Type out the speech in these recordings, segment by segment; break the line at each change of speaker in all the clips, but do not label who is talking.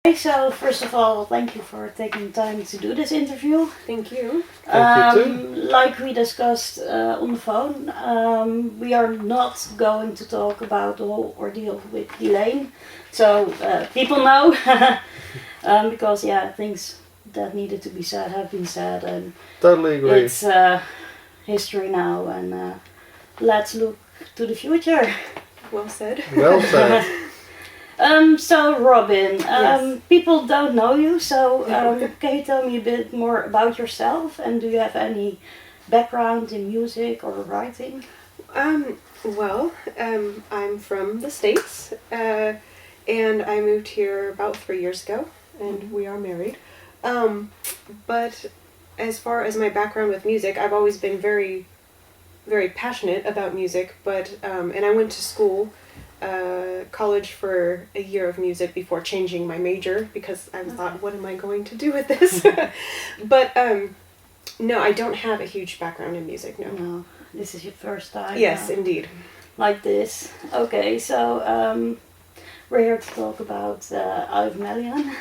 Okay, so first of all, thank you for taking time to do this interview.
Thank you.
Thank you too.
Like we discussed on the phone, we are not going to talk about the whole ordeal with Elaine. So people know, because things that needed to be said have been said, and
Totally agree.
it's history now, and let's look to the future.
Well said.
Well said.
So Robin,
Yes.
people don't know you, so can you tell me a bit more about yourself, and do you have any background in music or writing?
Well, I'm from the States, and I moved here about 3 years ago, and we are married. But as far as my background with music, I've always been very, very passionate about music, but, and I went to school, college for a year of music before changing my major because I thought, what am I going to do with this? But no, I don't have a huge background in music, no.
No, this is your first time.
Yes, indeed.
Like this. Okay, so we're here to talk about Eye of Melian.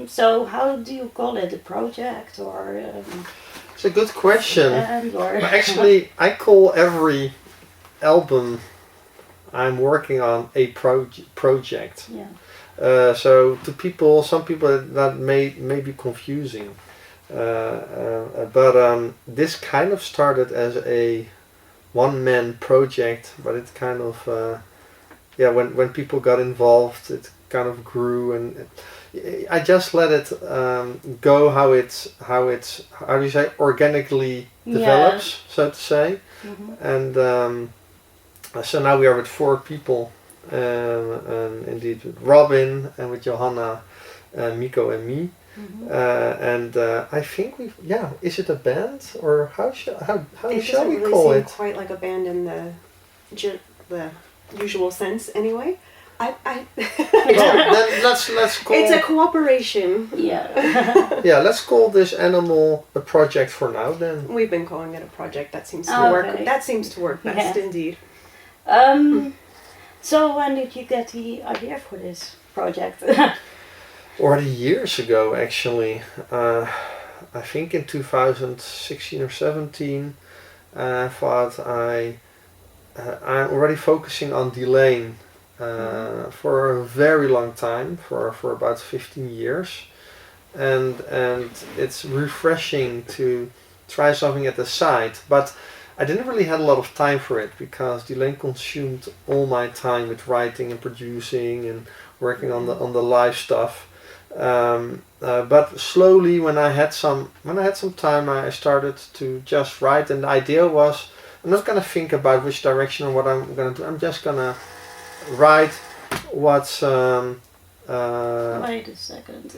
So how do you call it? A project or?
It's a good question.
Band or
Actually, I call every album I'm working on a project.
Yeah.
So to people, some people that may be confusing, but this kind of started as a one-man project, but it kind of when people got involved, it kind of grew, and I just let it go how do you say, organically develops, so to say.
Mm-hmm.
And so now we are with 4 people, and indeed with Robin and with Johanna, Mikko and me.
Mm-hmm.
And I think is it a band, or how shall we
really
call
seem
it?
quite like a band in the usual sense, anyway.
Well, then let's call
It's a cooperation.
Yeah.
yeah, let's call this animal a project for now. Then
We've been calling it a project. That seems to work.
Okay.
That seems to work best,
Yeah.
indeed.
So when did you get the idea for this project?
already years ago, actually. I think in 2016 or 17, I thought I'm already focusing on delaying for a very long time, for about 15 years, and it's refreshing to try something at the side, but I didn't really have a lot of time for it because Delane consumed all my time with writing and producing and working on the live stuff. But slowly, when I had some time, I started to just write, and the idea was I'm not gonna think about which direction or what I'm gonna do. I'm just gonna write what's.
Wait a second.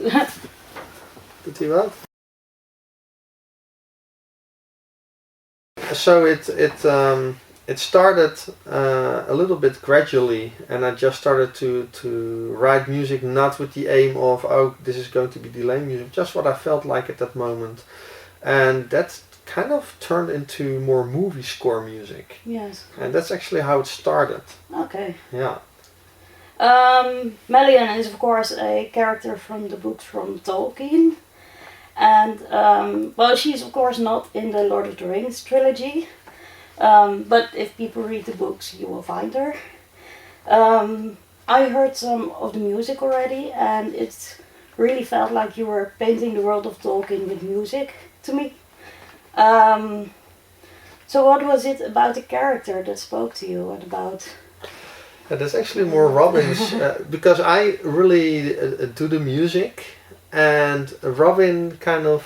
Doet hij wat? So it started a little bit gradually, and I just started to write music not with the aim of, oh, this is going to be delay music, just what I felt like at that moment, and that kind of turned into more movie score music.
Yes.
And that's actually how it started.
Okay.
Yeah.
Melian is of course a character from the books from Tolkien. And, well, she's of course not in the Lord of the Rings trilogy, but if people read the books, you will find her. I heard some of the music already, and it really felt like you were painting the world of Tolkien with music to me. So what was it about the character that spoke to you? What about...
That's actually more Robin's, because I really do the music. And Robin kind of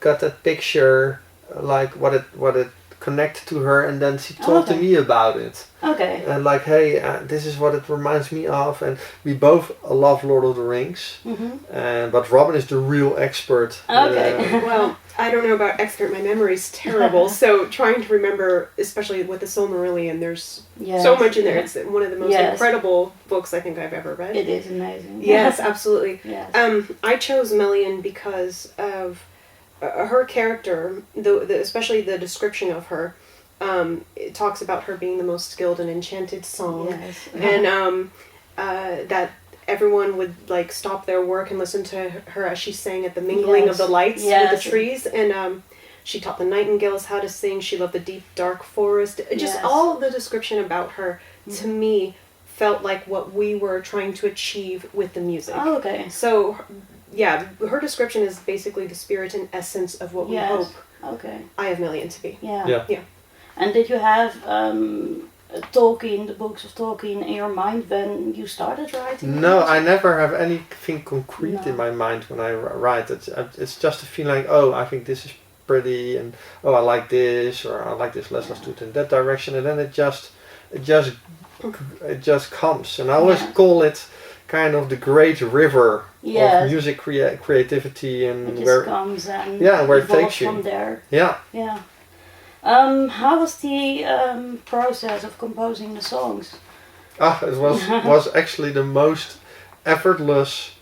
got that picture, like what it connected to her, and then she talked to me about it.
Okay.
And like, hey, this is what it reminds me of, and we both love Lord of the Rings.
Mm-hmm.
But Robin is the real expert.
Okay.
Well, I don't know about expert. My memory's terrible. So trying to remember, especially with the Silmarillion, there's so much in there. It's one of the most incredible books I think I've ever read.
It is amazing.
Yes, absolutely.
Yes.
I chose Melian because of her character, especially the description of her. It talks about her being the most skilled in enchanted song,
Yes.
and that everyone would like stop their work and listen to her as she sang at the mingling of the lights with the trees. And she taught the nightingales how to sing. She loved the deep, dark forest. Just all of the description about her, to me, felt like what we were trying to achieve with the music.
Oh, okay.
So, yeah, her description is basically the spirit and essence of what we hope Eye of Melian to be.
Yeah. And did you have Tolkien, the books of Tolkien, in your mind when you started writing?
No, I never have anything concrete in my mind when I write. It's just a feeling like, oh, I think this is pretty, and oh, I like this, or I like this, let's do it in that direction, and then it just comes. And I always call it kind of the great river of music creativity, and
it
where
comes and
where it takes you
from there.
Yeah.
How was the process of composing the songs?
It was actually the most effortless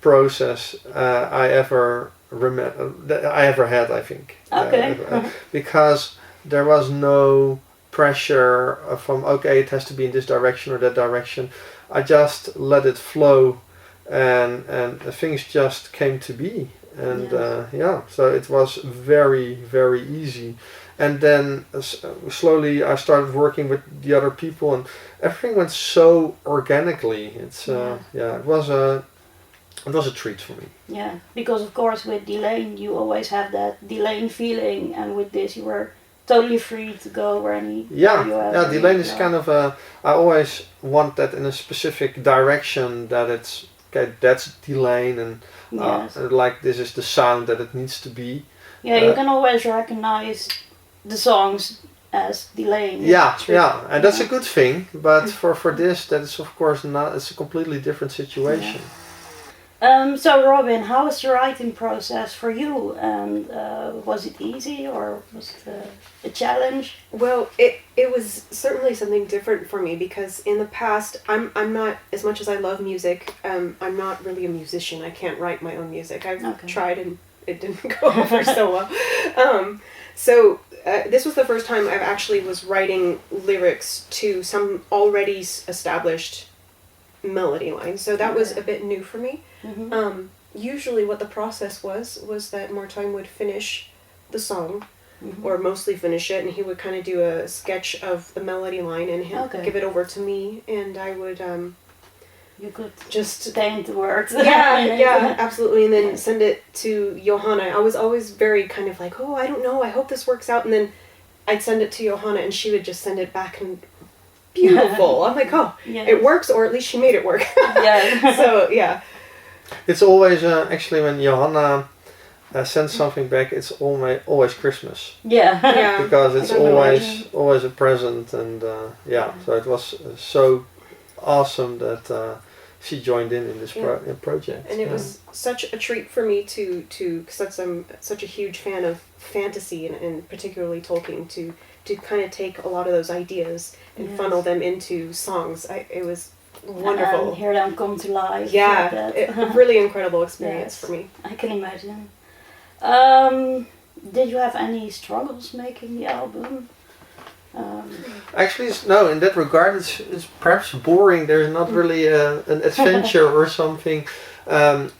process I ever had, I think.
Okay.
Because there was no pressure from, okay, it has to be in this direction or that direction. I just let it flow, and things just came to be. And so it was very, very easy. And then slowly I started working with the other people, and everything went so organically. It was a treat for me.
Yeah, because of course with Delane you always have that Delane feeling, and with this you were totally free to go where any.
Delane is kind of I always want that in a specific direction, that it's okay. That's Delane, and like this is the sound that it needs to be.
Yeah, you can always recognize the songs as Delane.
And that's a good thing. But for this, that is of course not. It's a completely different situation.
So Robin, how was the writing process for you? And was it easy, or was it a challenge?
Well, it was certainly something different for me, because in the past, I'm not, as much as I love music, I'm not really a musician. I can't write my own music. I've tried and it didn't go over so well. So this was the first time I actually was writing lyrics to some already established melody line. So that was a bit new for me. Mm-hmm. Usually what the process was that Martijn would finish the song, or mostly finish it, and he would kind of do a sketch of the melody line and give it over to me, and I would
you could
just
paint the words.
yeah, absolutely, and then send it to Johanna. I was always very kind of like, oh, I don't know, I hope this works out, and then I'd send it to Johanna and she would just send it back and beautiful. I'm like, oh, it works, or at least she made it work. So yeah.
It's always actually when Johanna sends something back, it's always Christmas.
Yeah.
Because it's always a present, and so it was so awesome that she joined in this project.
And it was such a treat for me to because I'm such a huge fan of fantasy and particularly Tolkien, to kind of take a lot of those ideas and funnel them into songs. It was wonderful.
And hear them come to life.
Yeah, a really incredible experience for me.
I can imagine. Did you have any struggles making the album?
Actually, no. In that regard, it's perhaps boring. There's not really an adventure or something. No,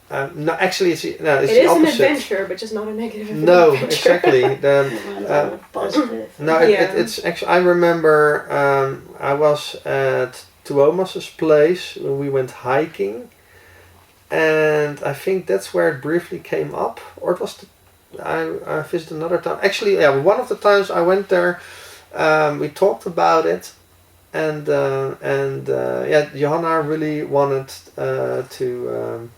actually, it's the opposite.
An adventure, but just not a negative adventure.
No, exactly.
Positive.
No, it's actually. I remember I was at Tuomas's place when we went hiking, and I think that's where it briefly came up, or it was. I visited another time. Actually, one of the times I went there, we talked about it, and Johanna really wanted to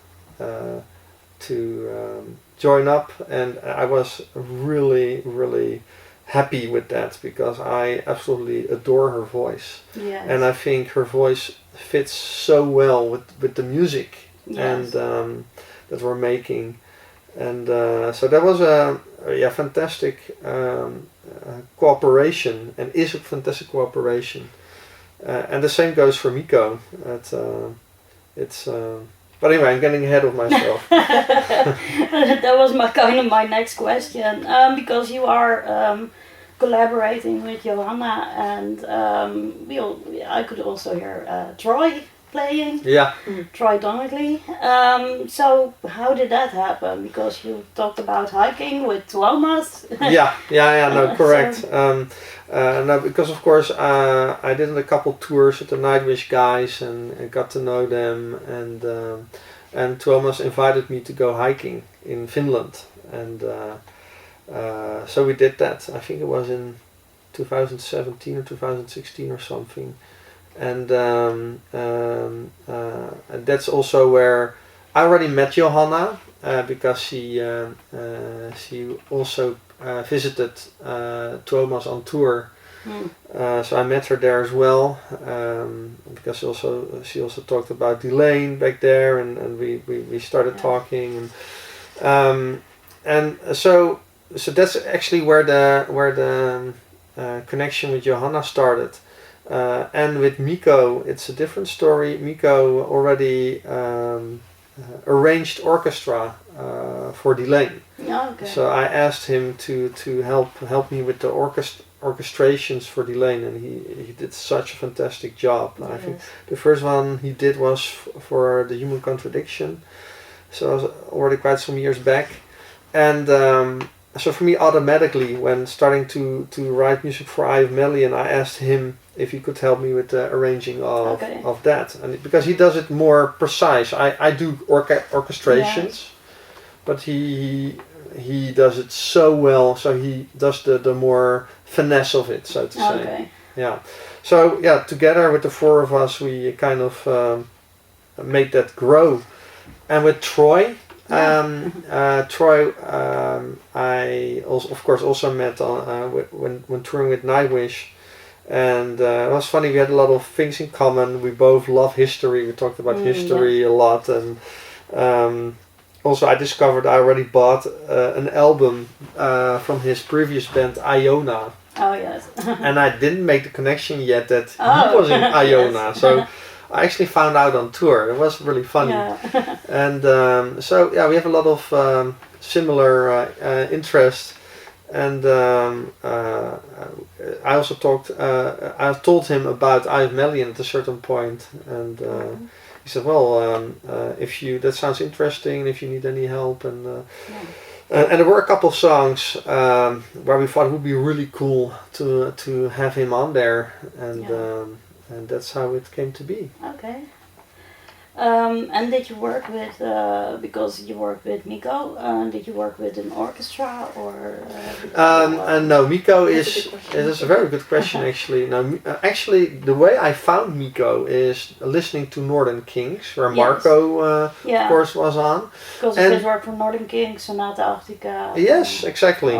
join up, and I was really, really happy with that, because I absolutely adore her voice.
Yes.
And I think her voice fits so well with the music and that we're making. And so that was a fantastic cooperation, and is a fantastic cooperation. And the same goes for Mikko. But anyway, I'm getting ahead of myself.
That was my next question, because you are collaborating with Johanna, and I could also hear Troy playing,
Yeah.
Troy Donockley. So how did that happen? Because you talked about hiking with Thomas.
No, correct. No, because of course I did a couple tours with the Nightwish guys and got to know them, and Thomas invited me to go hiking in Finland, and so we did that. I think it was in 2017 or 2016 or something, and that's also where I already met Johanna because she also visited Thomas on tour. So I met her there as well, because she also talked about Delane back there, and we started talking, and so that's actually where the connection with Johanna started. And with Mikko, it's a different story. Mikko already arranged orchestra for Delane.
Okay.
So I asked him to help me with the orchestrations for Delane, and he did such a fantastic job.
Yes.
I think the first one he did was for The Human Contradiction, so it was already quite some years back. And so for me, automatically, when starting to write music for Eye of Melian, I asked him if he could help me with the arranging of that, and because he does it more precise. I do orchestrations, but he does it so well. So he does the more finesse of it, so to say. Yeah. So together with the four of us, we kind of made that grow. And with Troy. Troy, I also met when touring with Nightwish, and it was funny. We had a lot of things in common. We both love history. We talked about history a lot, and also I discovered I already bought an album from his previous band Iona.
Oh yes.
And I didn't make the connection yet that he was in Iona,
yes.
so. I actually found out on tour. It was really funny.
Yeah.
And we have a lot of similar interests. And I also I told him about Eye of Melian at a certain point, and he said, "Well, that sounds interesting. If you need any help," and there were a couple of songs where we thought it would be really cool to have him on there, and that's how it came to be.
Okay. And did you work with, because you worked with Mikko, did you work with an orchestra or?
No, Mikko is a very good question actually. No, actually the way I found Mikko is listening to Northern Kings, where Marco of course was on.
Because he did work for Northern Kings, Sonata Arctica.
Yes, exactly.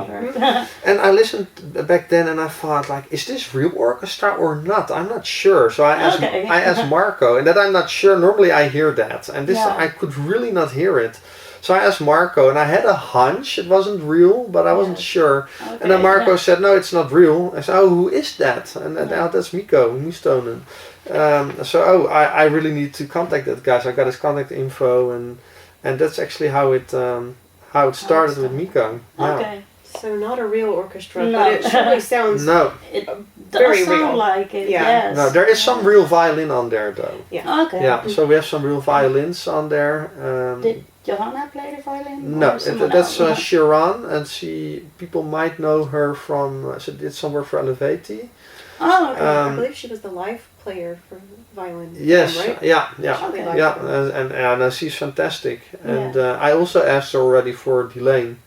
And I listened back then and I thought, like, is this real orchestra or not? I'm not sure. So I asked Marco, and that I'm not sure. Normally I hear that, and this I could really not hear it. So I asked Marco, and I had a hunch it wasn't real, but I wasn't sure. Okay. And then Marco said, "No, it's not real." I said, "Oh, who is that?" And that's Mikko, Mustonen. I really need to contact that guy. So I got his contact info, and that's actually how it started with Mikko.
Okay.
So not a real orchestra, but it surely sounds
it
very
does sound
real.
Like it.
Yeah.
Yes.
No, there is some real violin on there though.
Yeah.
Okay.
Yeah, so we have some real violins on there.
Did Johanna play the violin?
No, that's Sharon, and people might know her from, she did some work for Elevati.
Oh, okay.
I believe she was the live player for violin.
Yes,
right?
Yeah, and she's fantastic. And I also asked her already for Delane.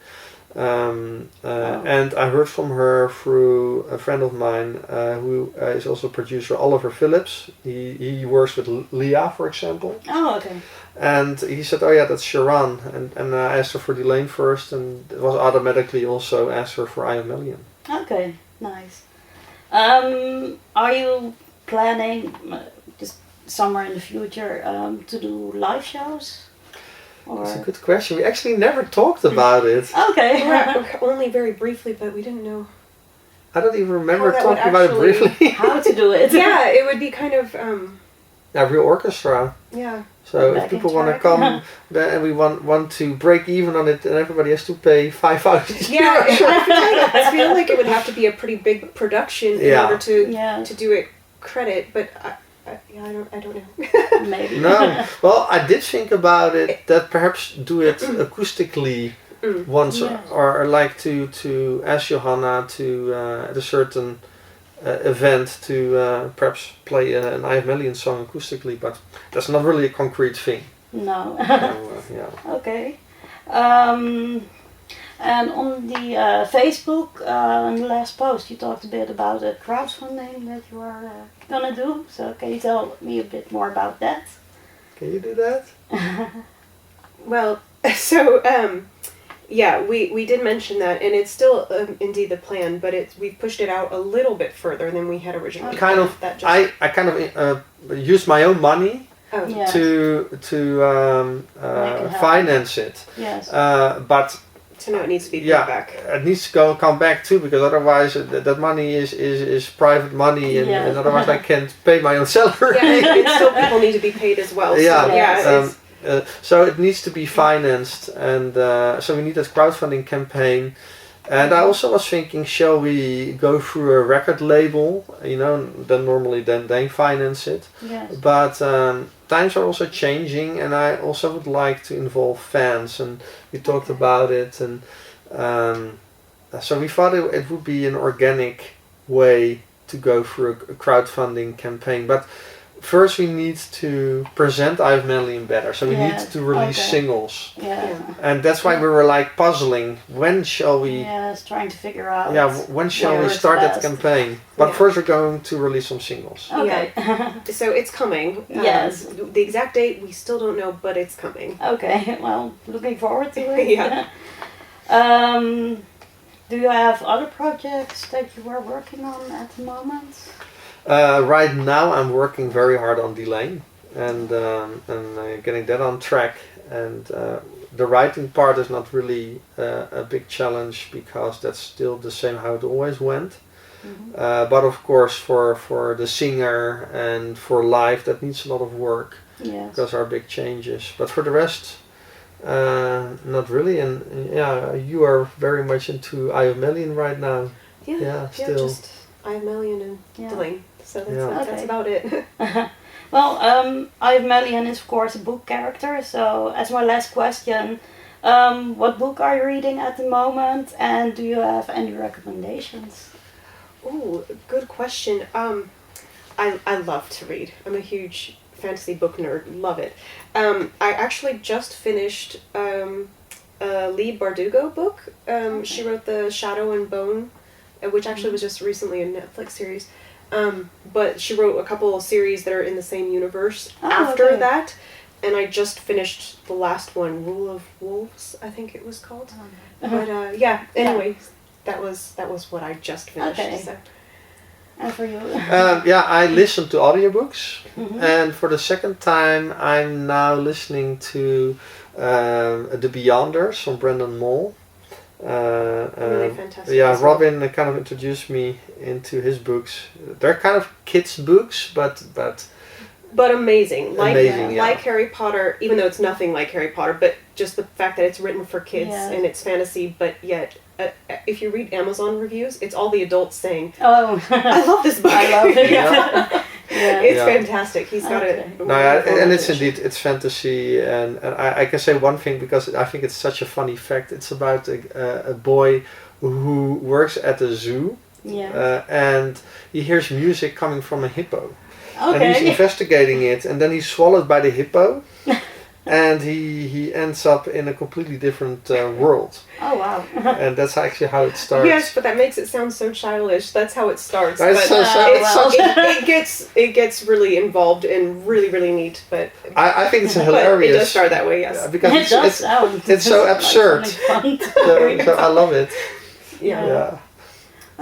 And I heard from her through a friend of mine who is also producer, Oliver Phillips. He works with Leah, for example.
Oh, okay.
And he said, "Oh yeah, that's Sharon." And I asked her for Delane first, and it was automatically also asked her for Eye of Melian.
Okay, nice. Are you planning just somewhere in the future to do live shows?
That's a good question. We actually never talked about it.
Okay.
Only very briefly, but we didn't know.
I don't even remember talking about it briefly.
How to do it.
Yeah, it would be kind of...
real orchestra.
Yeah.
So if people want to come and we want to break even on it, and everybody has to pay 5,000.
Yeah, I feel like it would have to be a pretty big production in order to do it credit, but I don't know.
Maybe.
No. Well, I did think about it that perhaps do it acoustically once,
Yeah.
or like to ask Johanna to at a certain event to perhaps play an Eye of Melian song acoustically, but that's not really a concrete thing.
No.
So, yeah.
Okay. And on the Facebook, in the last post, you talked a bit about a crowdfunding that you are gonna do. So can you tell me a bit more about that?
Can you do that?
Well, so yeah, we did mention that, and it's still indeed the plan, but we've pushed it out a little bit further than we had originally.
Kind of.
That just,
I kind of used my own money
oh,
Yeah.
to
it happen.
finance it,
Yes.
but
so now it needs to be paid
yeah,
back.
it needs to come back too, because otherwise that money is private money, and,
Yeah.
and otherwise I can't pay my own salary.
Yeah, and still people need to be paid as well.
Yeah,
So, yeah. It's,
so it needs to be financed, and so we need that crowdfunding campaign. And I also was thinking, shall we go through a record label? You know, then normally they finance it.
Yes.
But times are also changing, and I also would like to involve fans, and we talked about it, and so we thought it would be an organic way to go through a crowdfunding campaign. But first we need to present Eye of Melian better, so we need
Yes,
to release
okay.
singles,
Yeah.
and that's why we were like puzzling, when shall we
Yes, trying to figure out.
when shall
where
we
it's
start that
best.
campaign. But
Yeah.
first we're going to release some singles.
Okay.
so it's coming.
Yes.
The exact date we still don't know, but it's coming.
Okay. Well, looking forward to it.
Yeah.
Do you have other projects that you are working on at the moment?
Right now I'm working very hard on Delane and getting that on track, and the writing part is not really a big challenge, because that's still the same how it always went.
Mm-hmm.
But of course for the singer and for live, that needs a lot of work,
Yes.
because there are big changes. But for the rest, not really. And yeah, you are very much into Eye of Melian right now. Yeah, still.
just Eye of Melian and
Yeah.
Delane. So that's,
Yeah.
that's
Okay.
about it.
Well, Eye of Melian is of course a book character. So as my last question, what book are you reading at the moment, and do you have any recommendations?
Ooh, good question. I love to read. I'm a huge fantasy book nerd. Love it. I actually just finished a Lee Bardugo book. She wrote the Shadow and Bone, which actually was just recently a Netflix series. But she wrote a couple of series that are in the same universe after
okay.
that. And I just finished the last one, Rule of Wolves, I think it was called. But yeah, anyway, that was what I just finished.
Okay.
So.
And for you?
Yeah, I listen to audiobooks,
Mhm.
and for the second time I'm now listening to The Beyonders from Brendan Moll.
Really fantastic.
Yeah,
as well.
Robin kind of introduced me into his books. They're kind of kids' books, but
But amazing. Like
Amazing, yeah.
like Harry Potter, even though it's nothing like Harry Potter, but just the fact that it's written for kids
Yeah.
and it's fantasy, but yet if you read Amazon reviews, it's all the adults saying,
Oh,
I love this book.
I love it.
Yeah.
Yeah.
It's
Yeah.
fantastic. He's got
Okay.
a
no, yeah,
wonderful
and it's
message.
indeed, it's fantasy, and I can say one thing, because I think it's such a funny fact. It's about a boy who works at a zoo,
Yeah.
and he hears music coming from a hippo. And he's
Okay.
investigating it, and then he's swallowed by the hippo, and he ends up in a completely different world.
Oh wow.
And that's actually how it starts.
Yes, but that makes it sound so childish. That's how it starts.
That's
but
so sad.
it's
Well.
it gets really involved and really, really neat. But
I think it's
but
hilarious.
it does start that way, yes.
Because
It does
it's
sound.
it's so
like
absurd.
something fun.
so I love it.
Yeah.
Yeah.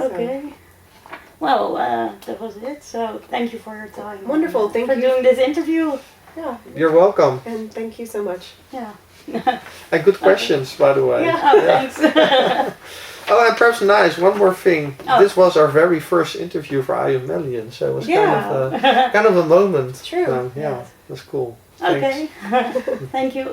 Okay. Well, that was it. So thank you for your time.
Wonderful, thank
for
you.
doing this interview.
Yeah.
You're welcome.
And thank you so much.
Yeah.
And good questions, by the way.
Oh, thanks.
Oh, and perhaps nice. One more thing.
Oh.
This was our very first interview for Eye of Melian, so it was kind of a moment.
True.
Yeah,
Yes.
that's cool. Thanks.
Okay. Thank you.